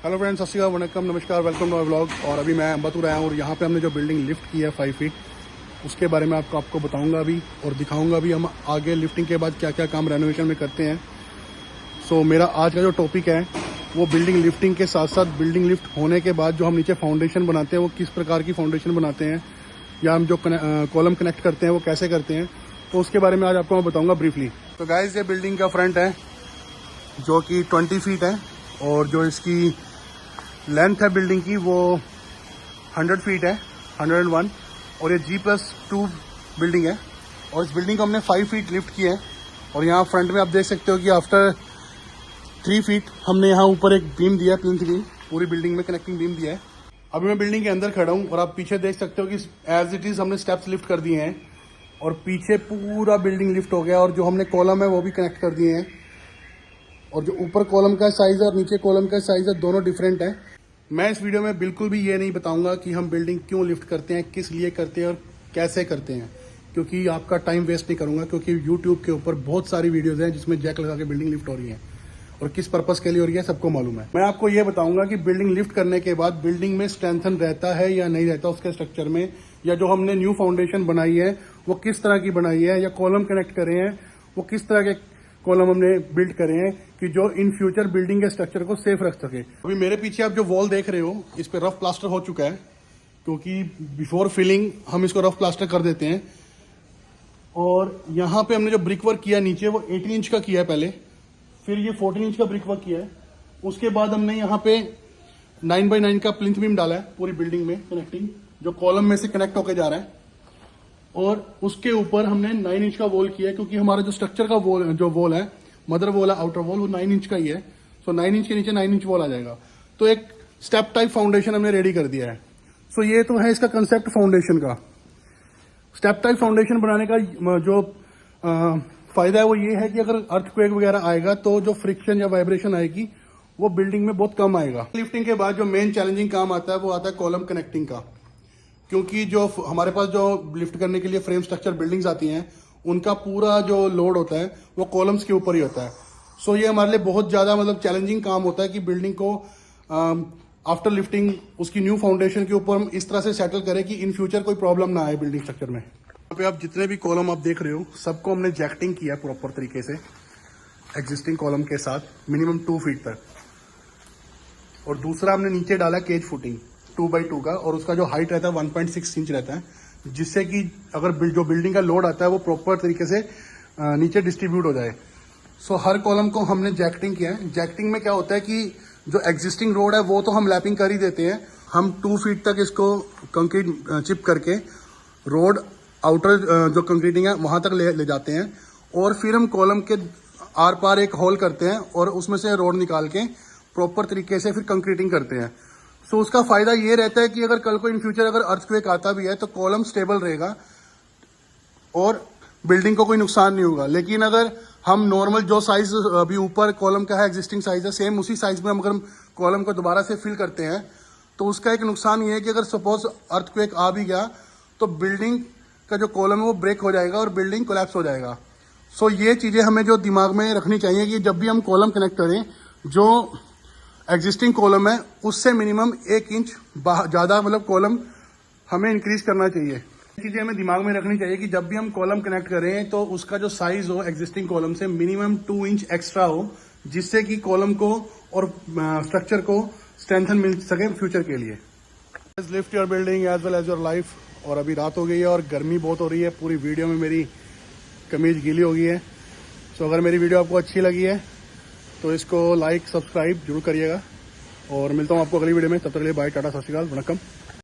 Hello friends, सत श्री अकाल, वनक्कम, नमस्कार, वेलकम टू माय व्लॉग। और अभी मैं अम्बातूर आया हूँ और यहाँ पे हमने जो बिल्डिंग लिफ्ट की है 5 फीट, उसके बारे में आपको बताऊंगा अभी और दिखाऊंगा भी हम आगे लिफ्टिंग के बाद क्या क्या काम रेनोवेशन में करते हैं। सो मेरा आज का जो टॉपिक है वो बिल्डिंग लिफ्टिंग के साथ साथ बिल्डिंग लिफ्ट होने के बाद जो हम नीचे फाउंडेशन बनाते हैं वो किस प्रकार की फाउंडेशन बनाते हैं, या हम जो कॉलम कनेक्ट करते हैं वो कैसे करते हैं, तो उसके बारे में आज आपको मैं बताऊंगा ब्रीफली। तो गाइस, ये बिल्डिंग का फ्रंट है जो कि 20 फीट है और जो इसकी लेंथ है बिल्डिंग की वो 100 फीट है, 101, और ये G+2 बिल्डिंग है। और इस बिल्डिंग को हमने 5 फीट लिफ्ट किया है। और यहाँ फ्रंट में आप देख सकते हो कि आफ्टर 3 फीट हमने यहाँ ऊपर एक बीम दिया है, प्लिंथ बीम, पूरी बिल्डिंग में कनेक्टिंग बीम दिया है। अभी मैं बिल्डिंग के अंदर खड़ा हूँ और आप पीछे देख सकते हो कि एज इट इज हमने स्टेप्स लिफ्ट कर दिए हैं और पीछे पूरा बिल्डिंग लिफ्ट हो गया और जो हमने कॉलम है वो भी कनेक्ट कर दिए हैं। और जो ऊपर कॉलम का साइज है और नीचे कॉलम का साइज है, दोनों डिफरेंट है। मैं इस वीडियो में बिल्कुल भी ये नहीं बताऊंगा कि हम बिल्डिंग क्यों लिफ्ट करते हैं, किस लिए करते हैं और कैसे करते हैं, क्योंकि आपका टाइम वेस्ट नहीं करूंगा। क्योंकि यूट्यूब के ऊपर बहुत सारी वीडियोज हैं जिसमें जैक लगा के बिल्डिंग लिफ्ट हो रही है और किस पर्पस के लिए हो रही है सबको मालूम है। मैं आपको ये बताऊंगा कि बिल्डिंग लिफ्ट करने के बाद बिल्डिंग में स्ट्रेंथन रहता है या नहीं रहता उसके स्ट्रक्चर में, या जो हमने न्यू फाउंडेशन बनाई है वो किस तरह की बनाई है, या कॉलम कनेक्ट करे हैं वो किस तरह के कॉलम हमने बिल्ड करे हैं कि जो इन फ्यूचर बिल्डिंग के स्ट्रक्चर को सेफ रख सके। अभी मेरे पीछे आप जो वॉल देख रहे हो इस पे रफ प्लास्टर हो चुका है, क्योंकि बिफोर फिलिंग हम इसको रफ प्लास्टर कर देते हैं। और यहाँ पे हमने जो ब्रिक वर्क किया नीचे वो 18 इंच का किया है पहले, फिर ये 14 इंच का ब्रिक वर्क किया है। उसके बाद हमने यहाँ पे 9x9 का प्लिंथ बीम डाला है पूरी बिल्डिंग में कनेक्टिंग, जो कॉलम में से कनेक्ट होकर जा रहा है। और उसके ऊपर हमने 9 इंच का वॉल किया है, क्योंकि हमारा जो स्ट्रक्चर का वॉल है, मदर वॉल है, आउटर वॉल, वो 9 इंच का ही है। सो 9 इंच के नीचे 9 इंच वॉल आ जाएगा। तो एक स्टेप टाइप फाउंडेशन हमने रेडी कर दिया है। सो ये तो है इसका कंसेप्ट फाउंडेशन का। स्टेप टाइप फाउंडेशन बनाने का जो फायदा है वो ये है कि अगर अर्थक्वेक वगैरह आएगा तो जो फ्रिक्शन या वाइब्रेशन आएगी वो बिल्डिंग में बहुत कम आएगा। लिफ्टिंग के बाद जो मेन चैलेंजिंग काम आता है वो आता है कॉलम कनेक्टिंग का, क्योंकि जो हमारे पास जो लिफ्ट करने के लिए फ्रेम स्ट्रक्चर बिल्डिंग्स आती हैं उनका पूरा जो लोड होता है वो कॉलम्स के ऊपर ही होता है। सो ये हमारे लिए बहुत ज्यादा चैलेंजिंग काम होता है कि बिल्डिंग को आफ्टर लिफ्टिंग उसकी न्यू फाउंडेशन के ऊपर हम इस तरह से सेटल करें कि इन फ्यूचर कोई प्रॉब्लम ना आए बिल्डिंग स्ट्रक्चर में। यहाँ पे आप जितने भी कॉलम आप देख रहे हो सबको हमने जैक्टिंग किया प्रॉपर तरीके से एग्जिस्टिंग कॉलम के साथ मिनिमम 2 फीट तक। और दूसरा हमने नीचे डाला केज फुटिंग 2x2 का, और उसका जो हाइट रहता है 1.6 इंच रहता है, जिससे कि अगर जो बिल्डिंग का लोड आता है वो प्रॉपर तरीके से नीचे डिस्ट्रीब्यूट हो जाए। सो हर कॉलम को हमने जैक्टिंग किया है। जैक्टिंग में क्या होता है कि जो एग्जिस्टिंग रोड है वो तो हम लैपिंग कर ही देते हैं, हम 2 फीट तक इसको कंक्रीट चिप करके रोड आउटर जो कंक्रीटिंग है वहां तक ले जाते हैं, और फिर हम कॉलम के आर पार एक होल करते हैं और उसमें से रोड निकाल के प्रॉपर तरीके से फिर कंक्रीटिंग करते हैं। सो उसका फायदा ये रहता है कि अगर कल को इन फ्यूचर अगर अर्थक्वेक आता भी है तो कॉलम स्टेबल रहेगा और बिल्डिंग को कोई नुकसान नहीं होगा। लेकिन अगर हम नॉर्मल जो साइज अभी ऊपर कॉलम का है एग्जिस्टिंग साइज है, सेम उसी साइज में हम अगर कॉलम को दोबारा से फिल करते हैं तो उसका एक नुकसान ये है कि अगर सपोज अर्थक्वेक आ भी गया तो बिल्डिंग का जो कॉलम है वो ब्रेक हो जाएगा और बिल्डिंग कोलैप्स हो जाएगा। सो ये चीजें हमें जो दिमाग में रखनी चाहिए कि जब भी हम कॉलम कनेक्ट करें, जो एग्जिस्टिंग कॉलम है उससे मिनिमम 1 इंच ज्यादा कॉलम हमें इंक्रीज करना चाहिए। चीजें हमें दिमाग में रखनी चाहिए कि जब भी हम कॉलम कनेक्ट करें तो उसका जो साइज हो एग्जिस्टिंग कॉलम से मिनिमम 2 इंच एक्स्ट्रा हो, जिससे कि कॉलम को और स्ट्रक्चर को स्ट्रेंथन मिल सके फ्यूचर के लिए। Lift your building as well as your life. और अभी रात हो गई है और गर्मी बहुत हो रही है, पूरी वीडियो में मेरी कमीज गीली हो गई है। सो अगर मेरी वीडियो आपको अच्छी लगी है तो इसको लाइक सब्सक्राइब जरूर करिएगा, और मिलता हूँ आपको अगली वीडियो में। तब तक के लिए बाय, टाटा, सत श्री अकाल, वनक्कम।